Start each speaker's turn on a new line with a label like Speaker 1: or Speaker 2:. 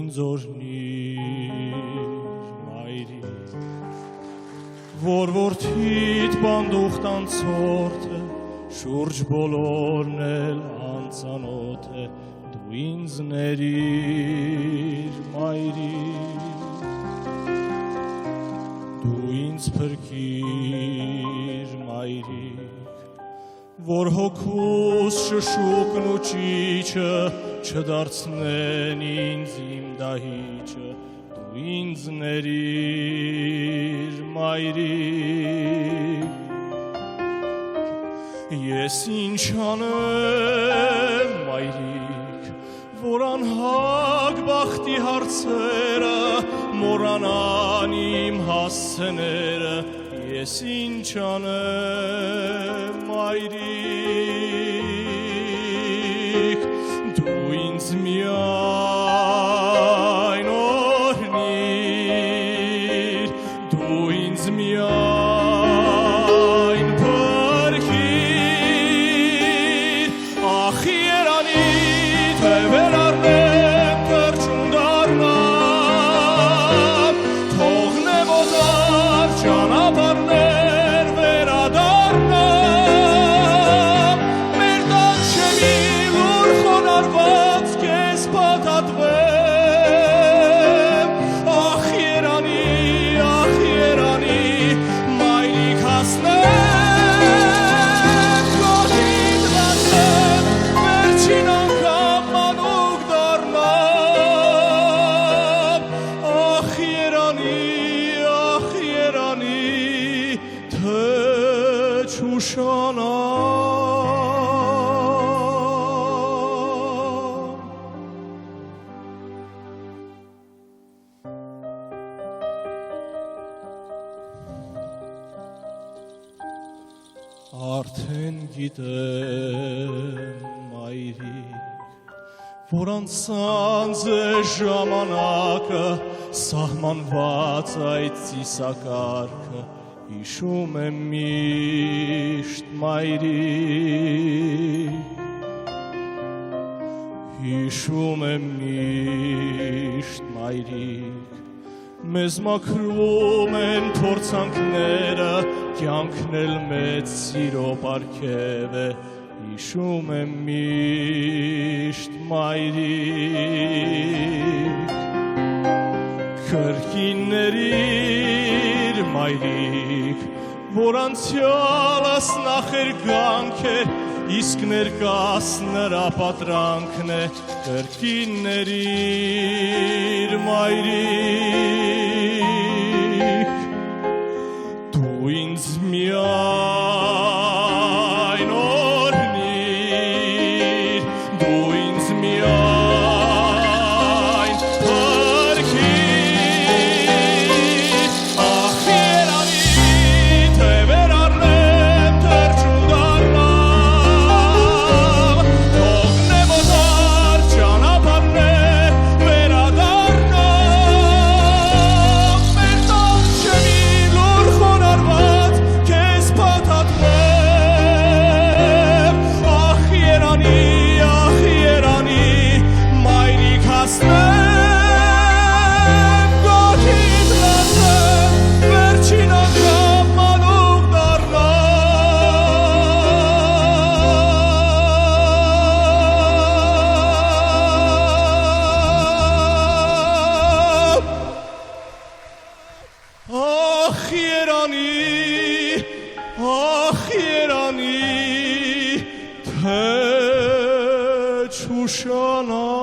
Speaker 1: ինձ օրհնիր, մայրիկ, որ որդիդ բանդուխտ անցորդ է, շուրջ բոլորն էլ անծանոթ է, դու ինձ ներիր, մայրիկ, դու ինձ փրկիր, մայրիկ, որ հոգուս շշուկն ու ճիչը չդարձնեն ինձ իմ դահիճը, դու ինձ ներիր, մայրիկ, ես ինչ անեմ, մայրիկ, որ անհագ բախտի հարցերը մոռանան իմ հասցեները, ես ինչ անեմ, մայրիկ, դու ինձ միայն օրհնիր, դու ինձ միայն փրկիր, ախ երանի թե վերառնեմ կրճուն դառնամ, թողնեմ օտար ճանապարհներ վերադառնամ, մեր տան շեմի լուր խոնարհված քեզ փաթաթվեմ, ախ երանի, մայրիկ հասնեմ, գոհիդ լացեմ, վերջին անգամ մանուկ դառնամ, ախ երանի, թե չուշանամ։ Արդեն գիտեմ, մայրիկ, որ անցած է ժամանակը, սահմանված այդ ծիսակարգը, հիշում եմ միշտ, մայրիկ, հիշում եմ միշտ, մայրիկ, մեզ մաքրում են փորձանքները, կյանքն էլ մեծ սիրո պարգև է, հիշում եմ միշտ, մայրիկ, կրկին ներիր, մայրիկ, որ անցյալս նախերգանք է, իսկ ներկաս նրա պատրանքն է, կրկին ներիր, մայրիկ, դու ինձ միայն օրհնիր, դու ինձ միայն փրկիր, ախ երանի թե վերառնեմ թրջուն դառնամ, թողնեմ օտար ճանապարհներ վերադառնամ, մեր տան շեմի լուր խոնարհված քեզ փաթաթվեմ, ախ երանի, մայրիկ հասնեմ, գոհիդ լացեմ, վերջին անգամ մանուկ դառնամ, ախ երանի, թե չուշանամ։